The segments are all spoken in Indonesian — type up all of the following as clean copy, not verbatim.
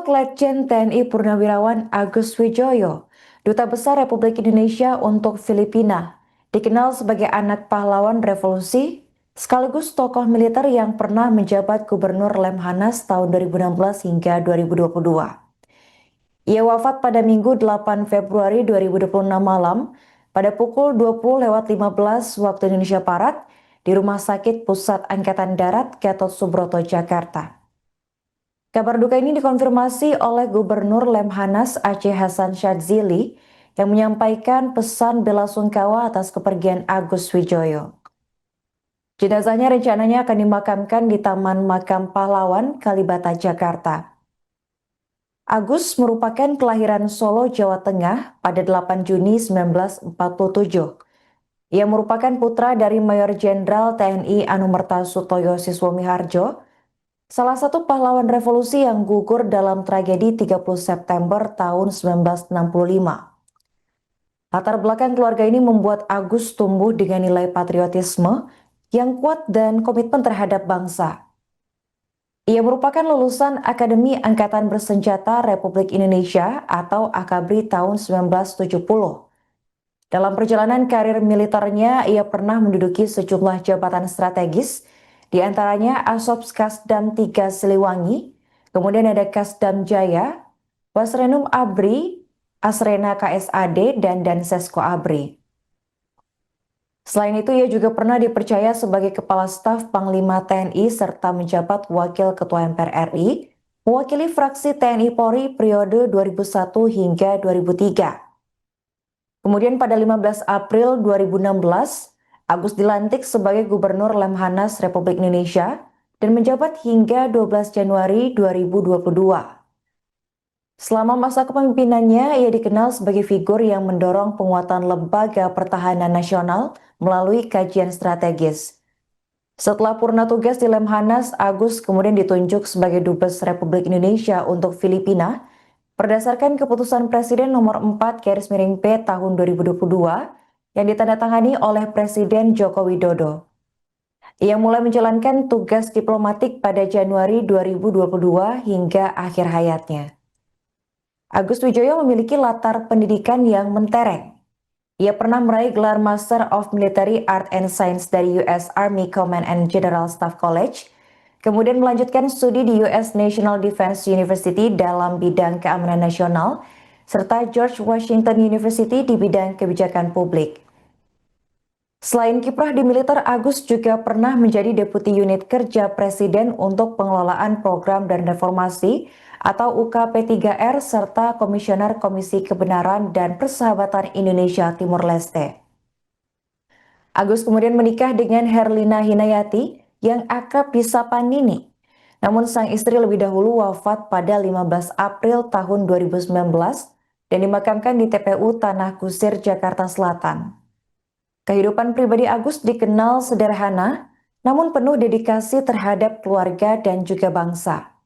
Letjen TNI Purnawirawan Agus Wijoyo, Duta Besar Republik Indonesia untuk Filipina, dikenal sebagai anak pahlawan revolusi, sekaligus tokoh militer yang pernah menjabat Gubernur Lemhanas tahun 2016 hingga 2022. Ia wafat pada Minggu 8 Februari 2026 malam pada pukul 20.15 waktu Indonesia Barat di Rumah Sakit Pusat Angkatan Darat Gatot Subroto, Jakarta. Kabar duka ini dikonfirmasi oleh Gubernur Lemhanas Aceh Hasan Syadzili yang menyampaikan pesan bela sungkawa atas kepergian Agus Wijoyo. Jenazahnya rencananya akan dimakamkan di Taman Makam Pahlawan, Kalibata, Jakarta. Agus merupakan kelahiran Solo, Jawa Tengah pada 8 Juni 1947. Ia merupakan putra dari Mayor Jenderal TNI Anumerta Sutoyo Siswomiharjo, salah satu pahlawan revolusi yang gugur dalam tragedi 30 September tahun 1965. Latar belakang keluarga ini membuat Agus tumbuh dengan nilai patriotisme yang kuat dan komitmen terhadap bangsa. Ia merupakan lulusan Akademi Angkatan Bersenjata Republik Indonesia atau AKABRI tahun 1970. Dalam perjalanan karir militernya, ia pernah menduduki sejumlah jabatan strategis, di antaranya Asop Kasdam 3 Siliwangi, kemudian ada Kasdam Jaya, Wasrenum Abri, Asrena KSAD, dan Dansesko Abri. Selain itu, ia juga pernah dipercaya sebagai Kepala Staf Panglima TNI serta menjabat Wakil Ketua MPR RI, mewakili fraksi TNI Polri periode 2001 hingga 2003. Kemudian pada 15 April 2016, Agus dilantik sebagai Gubernur Lemhanas Republik Indonesia dan menjabat hingga 12 Januari 2022. Selama masa kepemimpinannya, ia dikenal sebagai figur yang mendorong penguatan lembaga pertahanan nasional melalui kajian strategis. Setelah purna tugas di Lemhanas, Agus kemudian ditunjuk sebagai Dubes Republik Indonesia untuk Filipina berdasarkan keputusan Presiden nomor 4/P tahun 2022 yang ditandatangani oleh Presiden Joko Widodo. Ia mulai menjalankan tugas diplomatik pada Januari 2022 hingga akhir hayatnya. Agus Wijoyo memiliki latar pendidikan yang mentereng. Ia pernah meraih gelar Master of Military Art and Science dari US Army Command and General Staff College, kemudian melanjutkan studi di US National Defense University dalam bidang keamanan nasional, serta George Washington University di bidang kebijakan publik. Selain kiprah di militer, Agus juga pernah menjadi Deputi Unit Kerja Presiden untuk Pengelolaan Program dan Reformasi atau UKP3R serta Komisioner Komisi Kebenaran dan Persahabatan Indonesia Timur Leste. Agus kemudian menikah dengan Herlina Hinayati yang akrab disapa Nini. Namun sang istri lebih dahulu wafat pada 15 April tahun 2019 dan dimakamkan di TPU Tanah Kusir, Jakarta Selatan. Kehidupan pribadi Agus dikenal sederhana, namun penuh dedikasi terhadap keluarga dan juga bangsa.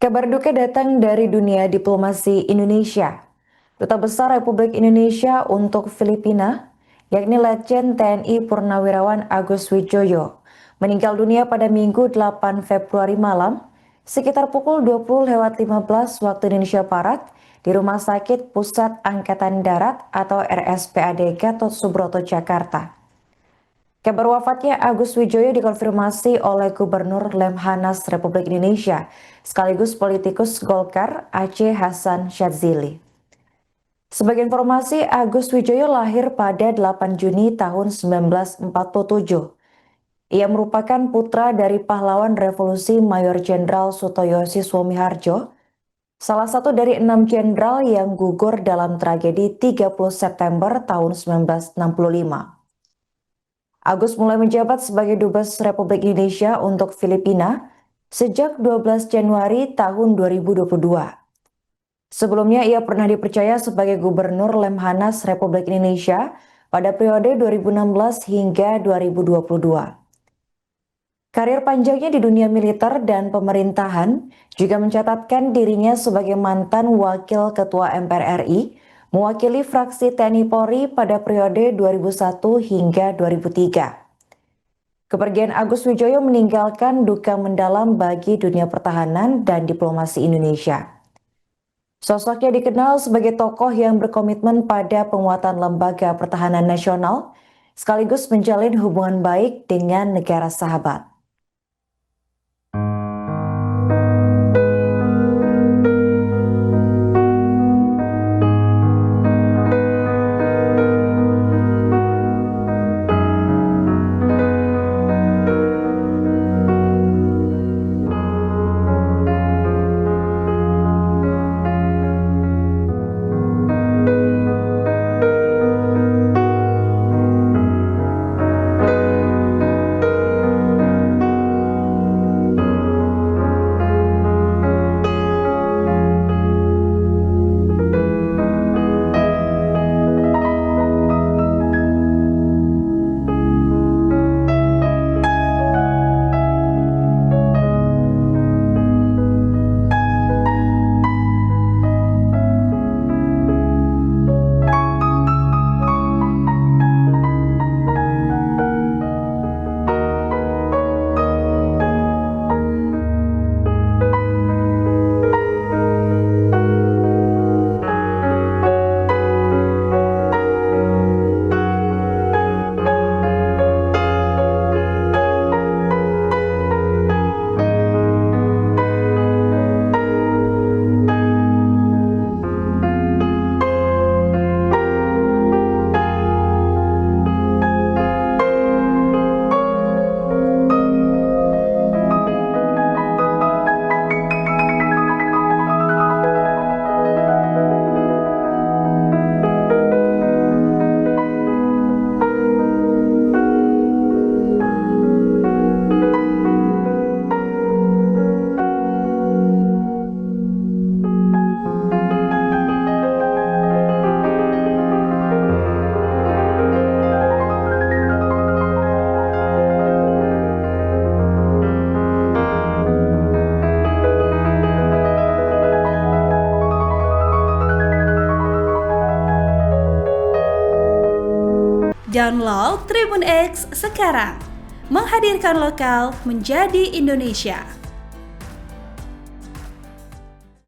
Kabar duka datang dari dunia diplomasi Indonesia. Duta Besar Republik Indonesia untuk Filipina, yakni Letjen TNI Purnawirawan Agus Wijoyo, meninggal dunia pada Minggu 8 Februari malam, sekitar pukul 20.15 waktu Indonesia Barat, di Rumah Sakit Pusat Angkatan Darat atau RSPAD Gatot Subroto, Jakarta. Kabar wafatnya Agus Wijoyo dikonfirmasi oleh Gubernur Lemhanas Republik Indonesia, sekaligus politikus Golkar Aceh Hasan Syadzili. Sebagai informasi, Agus Wijoyo lahir pada 8 Juni tahun 1947. Ia merupakan putra dari pahlawan revolusi Mayor Jenderal Sutoyo Siswomiharjo, salah satu dari 6 jenderal yang gugur dalam tragedi 30 September tahun 1965. Agus mulai menjabat sebagai Dubes Republik Indonesia untuk Filipina sejak 12 Januari tahun 2022. Sebelumnya ia pernah dipercaya sebagai Gubernur Lemhanas Republik Indonesia pada periode 2016 hingga 2022. Karir panjangnya di dunia militer dan pemerintahan juga mencatatkan dirinya sebagai mantan Wakil Ketua MPR RI, mewakili fraksi TNI Polri pada periode 2001 hingga 2003. Kepergian Agus Wijoyo meninggalkan duka mendalam bagi dunia pertahanan dan diplomasi Indonesia. Sosoknya dikenal sebagai tokoh yang berkomitmen pada penguatan lembaga pertahanan nasional, sekaligus menjalin hubungan baik dengan negara sahabat. Download Tribun X sekarang, menghadirkan lokal menjadi Indonesia.